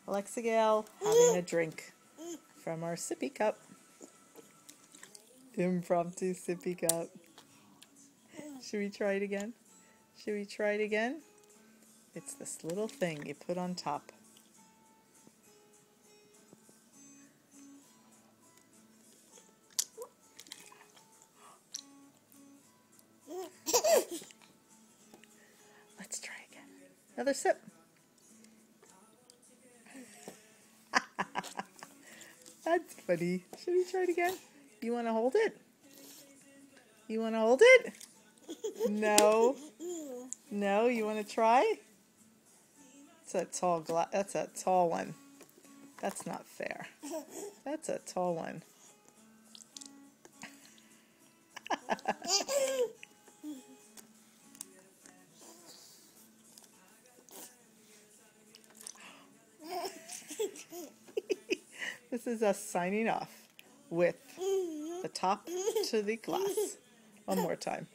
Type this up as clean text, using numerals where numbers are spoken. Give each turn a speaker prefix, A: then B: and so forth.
A: Alexa Gale having a drink from our sippy cup. Impromptu sippy cup. Should we try it again? Should we try it again? It's this little thing you put on top. Let's try again. Another sip. That's funny. Should we try it again? You want to hold it? You want to hold it? No. No, you want to try? It's a tall glass. That's a tall one. That's not fair. That's a tall one. This is us signing off with the top to the glass. One more time.